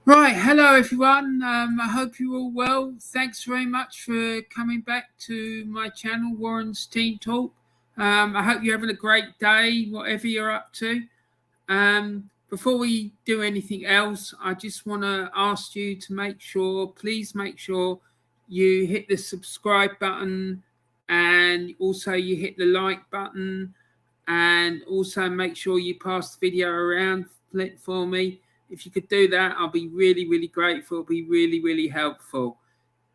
Right, hello everyone. I hope you're all well. Thanks very much for coming back to my channel, Warren's Team Talk. I hope you're having a great day, whatever you're up to. Before we do anything else, I just want to ask you to please make sure you hit the subscribe button and also you hit the like button and also make sure you pass the video around for me. If you could do that, I'll be really, really grateful. It'll be really, really helpful.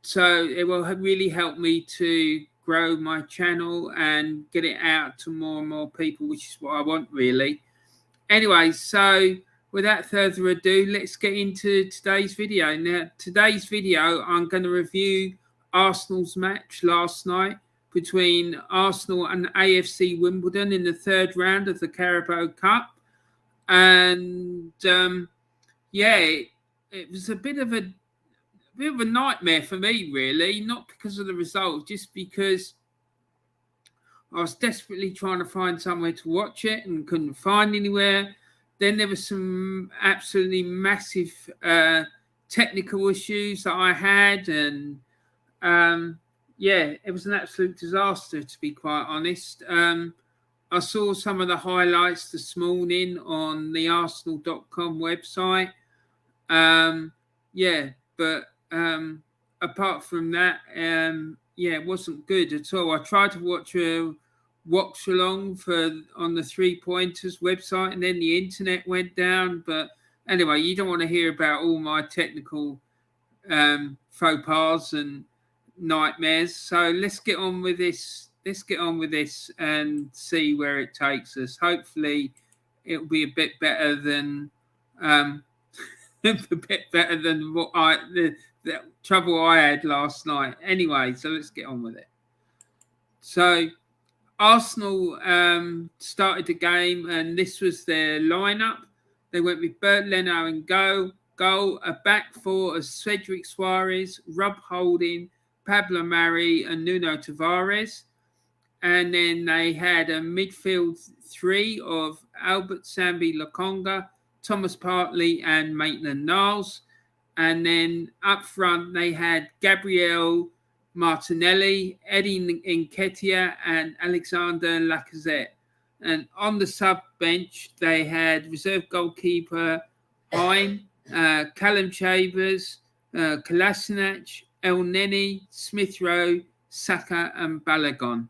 So it will really help me to grow my channel and get it out to more and more people, which is what I want, really. Anyway, so without further ado, let's get into today's video. Now, today's video, I'm going to review Arsenal's match last night between Arsenal and AFC Wimbledon in the third round of the Carabao Cup. And it was a bit of a nightmare for me, really, not because of the result, just because I was desperately trying to find somewhere to watch it and couldn't find anywhere. Then there were some absolutely massive technical issues that I had, and it was an absolute disaster, to be quite honest. I saw some of the highlights this morning on the Arsenal.com website. But apart from that, it wasn't good at all. I tried to watch a watch along on the 3 Pointers website, and then the internet went down. But anyway, you don't want to hear about all my technical faux pas and nightmares. So let's get on with this. Let's get on with this and see where it takes us. Hopefully, it'll be a bit better than a bit better than the trouble I had last night. Anyway, so let's get on with it. So Arsenal started the game, and this was their lineup. They went with Bert Leno in goal, a back four of Cedric Suarez, Rob Holding, Pablo Mari, and Nuno Tavares. And then they had a midfield three of Albert Sambi Lokonga, Thomas Partey, and Maitland-Niles. And then up front, they had Gabriel Martinelli, Eddie Nketiah, and Alexander Lacazette. And on the sub bench, they had reserve goalkeeper Hein, Callum Chambers, Kolasinac, El Neni, Smith Rowe, Saka, and Balogun.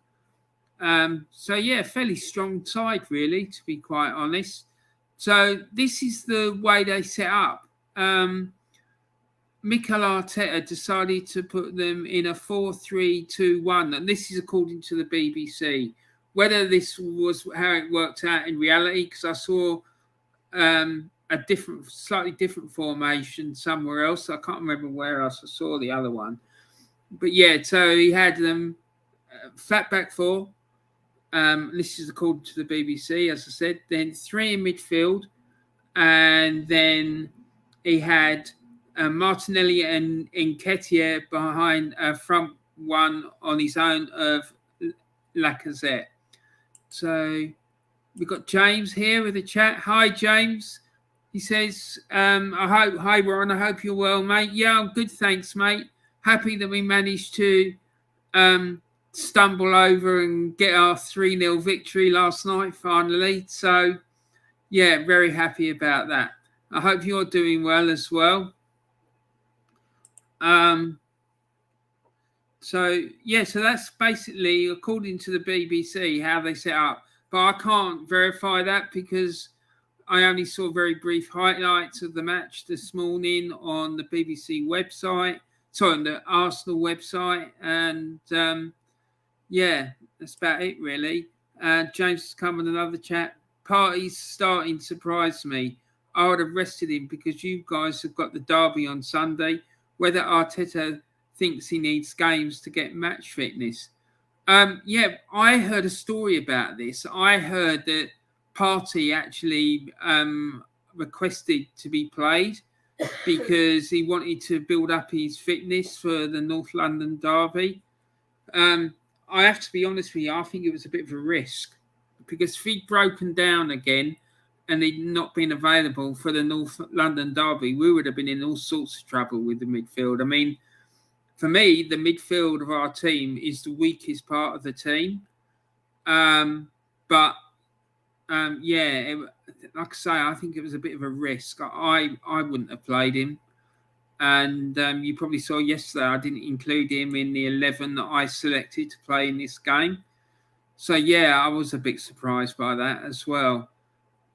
Fairly strong side, really, to be quite honest. So this is the way they set up. Mikel Arteta decided to put them in a 4-3-2-1, and this is according to the BBC. Whether this was how it worked out in reality, because I saw a slightly different formation somewhere else. I can't remember where else I saw the other one. But yeah, so he had them flat back four. This is according to the BBC, as I said. Then three in midfield, and then he had Martinelli and Nketiah behind front one on his own of Lacazette. So we've got James here with the chat. Hi, James. He says, hi, Warren. I hope you're well, mate. Yeah, I'm good, thanks, mate. Happy that we managed to stumble over and get our 3-0 victory last night, finally. So, yeah, very happy about that. I hope you're doing well as well. So that's basically, according to the BBC, how they set up. But I can't verify that because I only saw very brief highlights of the match this morning on the BBC website. Sorry, on the Arsenal website. And, that's about it, really. James has come in another chat. Partey's starting to surprise me. I would have rested him because you guys have got the derby on Sunday. Whether Arteta thinks he needs games to get match fitness. I heard a story about this. I heard that Partey actually requested to be played because he wanted to build up his fitness for the North London derby. I have to be honest with you, I think it was a bit of a risk because if he'd broken down again, and he'd not been available for the North London derby, we would have been in all sorts of trouble with the midfield. I mean, for me, the midfield of our team is the weakest part of the team. But like I say, I think it was a bit of a risk. I wouldn't have played him. And you probably saw yesterday I didn't include him in the 11 that I selected to play in this game. So, I was a bit surprised by that as well.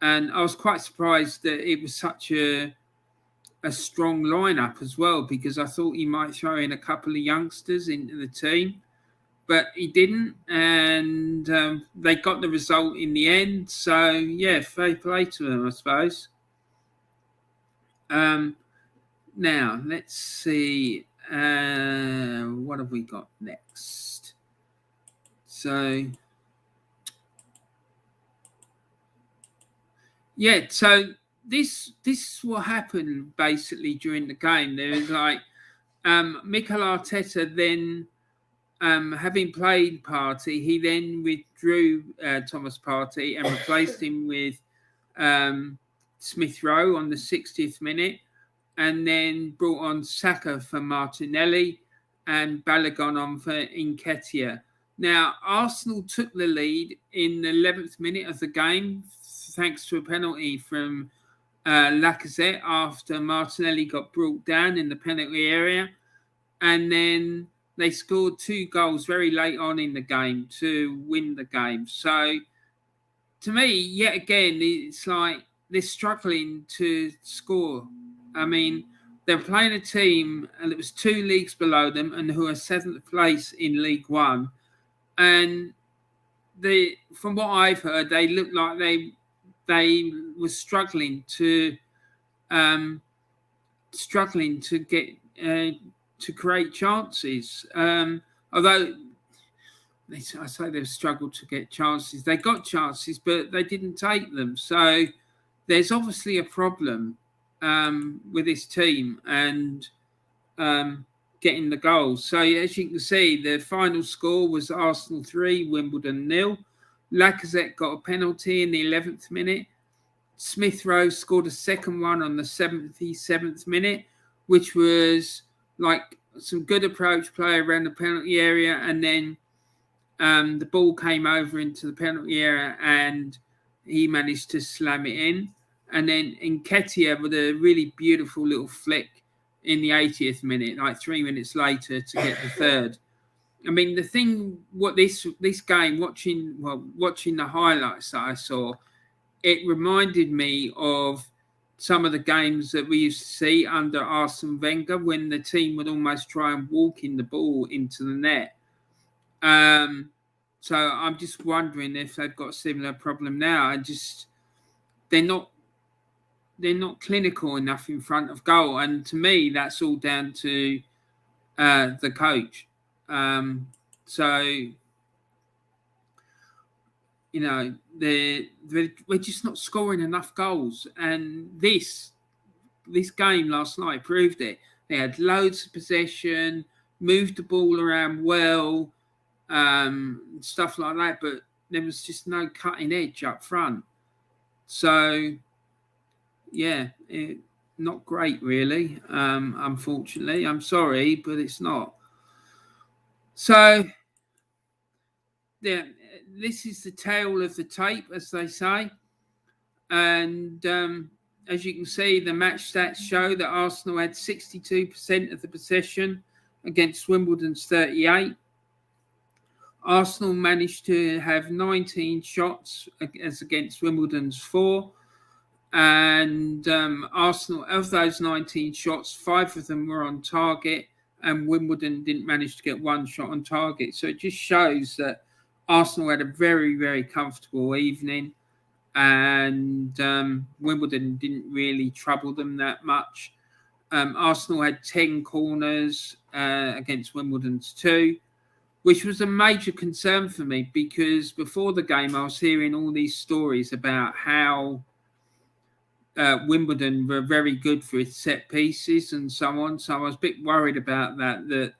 And I was quite surprised that it was such a strong lineup as well, because I thought he might throw in a couple of youngsters into the team. But he didn't, and they got the result in the end. So, fair play to them, I suppose. Now, let's see. What have we got next? So, so this is what happened basically during the game. There was like Mikel Arteta then, having played Partey, he then withdrew Thomas Partey and replaced him with Smith Rowe on the 60th minute, and then brought on Saka for Martinelli and Balogun on for Nketiah. Now, Arsenal took the lead in the 11th minute of the game thanks to a penalty from Lacazette after Martinelli got brought down in the penalty area. And then they scored 2 goals very late on in the game to win the game. So, to me, yet again, it's like they're struggling to score. I mean, they're playing a team and it was 2 leagues below them and who are 7th place in League One. And from what I've heard, they look like they were struggling to get to create chances. Although I say they've struggled to get chances, they got chances, but they didn't take them. So there's obviously a problem with this team and getting the goals. So as you can see, the final score was Arsenal 3, Wimbledon 0. Lacazette got a penalty in the 11th minute. Smith Rowe scored a second one on the 77th minute, which was like some good approach play around the penalty area, and then the ball came over into the penalty area and he managed to slam it in. And then Nketiah with a really beautiful little flick in the 80th minute, like 3 minutes later, to get the third. I mean, the thing, what this game, watching the highlights that I saw, it reminded me of some of the games that we used to see under Arsene Wenger when the team would almost try and walk in the ball into the net. So I'm just wondering if they've got a similar problem now. They're not clinical enough in front of goal, and to me, that's all down to the coach. So we're just not scoring enough goals, and this game last night proved it. They had loads of possession, moved the ball around well, stuff like that, but there was just no cutting edge up front. So not great really. Unfortunately, I'm sorry, but it's not. So this is the tale of the tape, as they say. And as you can see, the match stats show that Arsenal had 62% of the possession against Wimbledon's 38%. Arsenal managed to have 19 shots as against Wimbledon's 4%. And Arsenal, of those 19 shots, 5 of them were on target, and Wimbledon didn't manage to get 1 shot on target. So it just shows that Arsenal had a very, very comfortable evening, and Wimbledon didn't really trouble them that much. Arsenal had 10 corners against Wimbledon's 2, which was a major concern for me, because before the game I was hearing all these stories about how Wimbledon were very good for its set pieces and so on. So I was a bit worried about that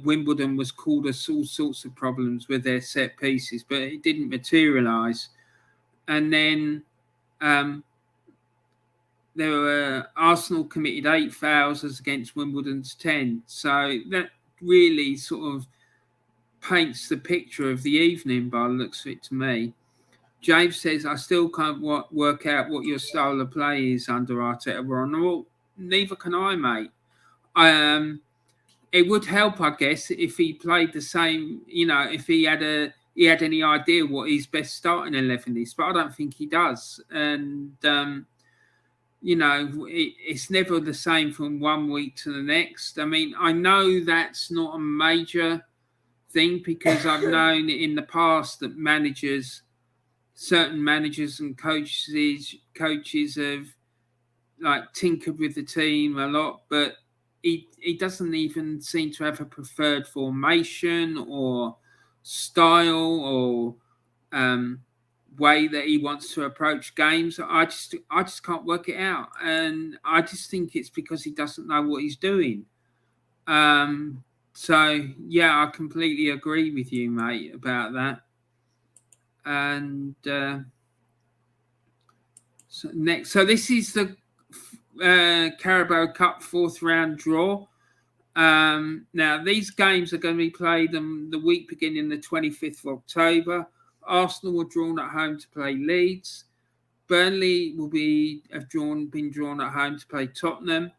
Wimbledon was caused us all sorts of problems with their set pieces, but it didn't materialise. And then there were Arsenal committed 8 fouls as against Wimbledon's 10. So that really sort of paints the picture of the evening by the looks of it to me. James says, I still can't work out what your style of play is under Arteta. Well, neither can I, mate. It would help, I guess, if he played the same, if he had any idea what his best starting 11 is, but I don't think he does. And, it's never the same from one week to the next. I mean, I know that's not a major thing because I've known in the past that certain managers and coaches have like tinkered with the team a lot, but he doesn't even seem to have a preferred formation or style or way that he wants to approach games. I just can't work it out, and I just think it's because he doesn't know what he's doing. So yeah, I completely agree with you, mate, about that. And so this is the Carabao Cup fourth round draw. Now these games are going to be played the week beginning the 25th of October. Arsenal were drawn at home to play Leeds. Burnley will been drawn at home to play Tottenham.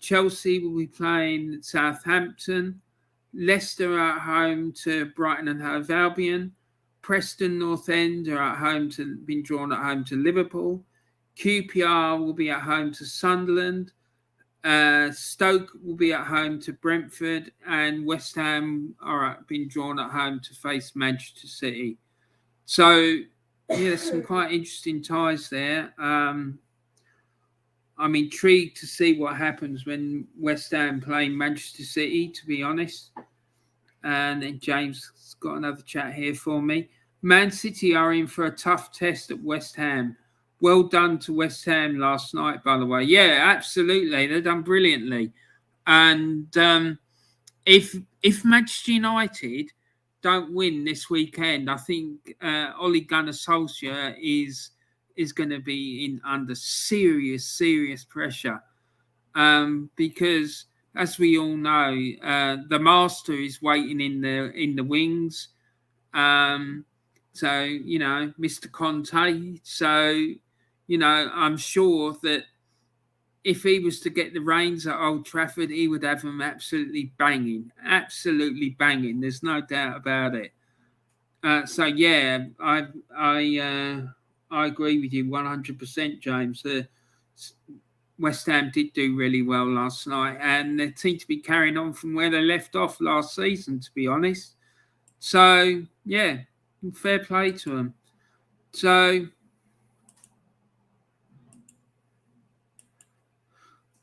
Chelsea will be playing Southampton. Leicester are at home to Brighton and Hove Albion. Preston North End are been drawn at home to Liverpool. QPR will be at home to Sunderland. Stoke will be at home to Brentford, and West Ham are been drawn at home to face Manchester City. So, there's some quite interesting ties there. I'm intrigued to see what happens when West Ham play Manchester City, to be honest. And then James has got another chat here for me. Man City are in for a tough test at West Ham. Well done to West Ham last night, by the way. Yeah, absolutely. They've done brilliantly. And if Manchester United don't win this weekend, I think Ole Gunnar Solskjaer is going to be under serious pressure. Because as we all know, the master is waiting in the wings. So, Mr. Conte. So, I'm sure that if he was to get the reins at Old Trafford, he would have them absolutely banging. There's no doubt about it. So, yeah, I agree with you 100%, James. West Ham did do really well last night, and they seem to be carrying on from where they left off last season, to be honest. So, yeah, fair play to them. So,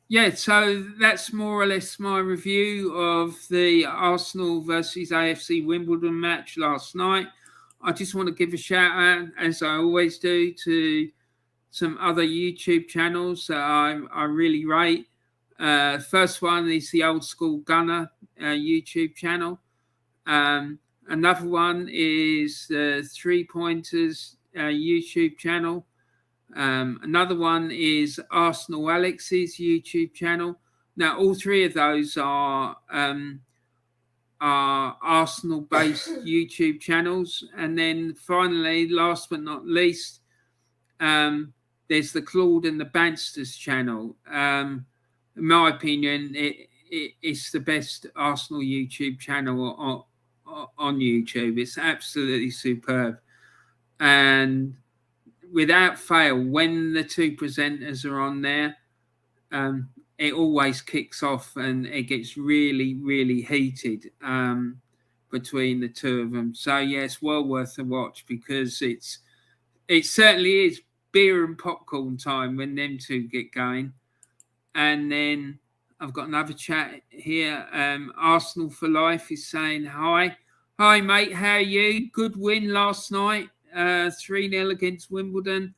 yeah, so that's more or less my review of the Arsenal versus AFC Wimbledon match last night. I just want to give a shout out, as I always do, to some other YouTube channels that I really rate. First one is the Old School Gunner YouTube channel. Another one is the 3 Pointers YouTube channel. Another one is Arsenal Alex's YouTube channel. Now, all three of those are Arsenal-based YouTube channels. And then finally, last but not least, there's the Claude and the Bansta's channel. In my opinion, it's the best Arsenal YouTube channel on YouTube. It's absolutely superb. And without fail, when the two presenters are on there, it always kicks off and it gets really heated between the two of them. So, yeah, it's well worth a watch because it certainly is beer and popcorn time when them two get going. And then I've got another chat here. Arsenal for Life is saying, Hi, mate, how are you? Good win last night. 3-0 against Wimbledon.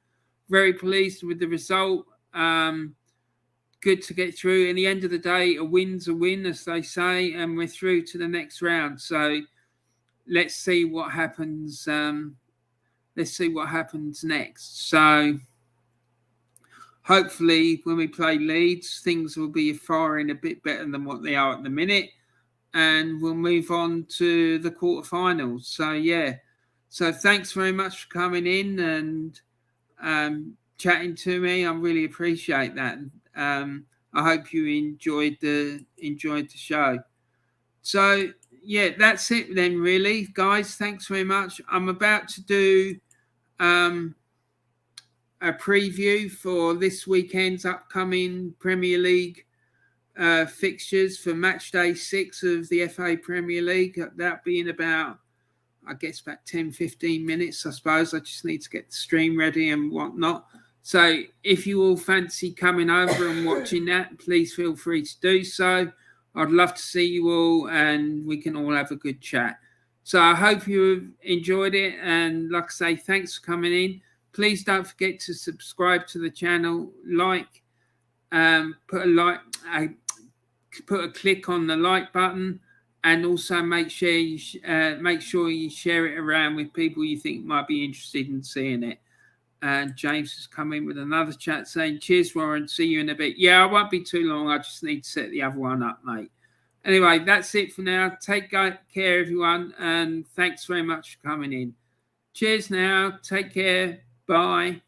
Very pleased with the result. Good to get through. In the end of the day, a win's a win, as they say, and we're through to the next round. So let's see what happens. Let's see what happens next. So hopefully when we play Leeds, things will be firing a bit better than what they are at the minute. And we'll move on to the quarterfinals. So, yeah. So thanks very much for coming in and chatting to me. I really appreciate that. I hope you enjoyed the show. So yeah, that's it then, really, guys. Thanks very much. I'm about to do a preview for this weekend's upcoming Premier League fixtures for match day 6 of the FA Premier League. That being about, I guess, about 10-15 minutes, I suppose. I just need to get the stream ready and whatnot. So if you all fancy coming over and watching that, please feel free to do so. I'd love to see you all and we can all have a good chat. So I hope you enjoyed it. And like I say, thanks for coming in. Please don't forget to subscribe to the channel, put a click on the like button, and also make sure you share it around with people you think might be interested in seeing it. And James has come in with another chat saying, cheers, Warren. See you in a bit. Yeah, I won't be too long. I just need to set the other one up, mate. Anyway, that's it for now. Take care, everyone. And thanks very much for coming in. Cheers now. Take care. Bye.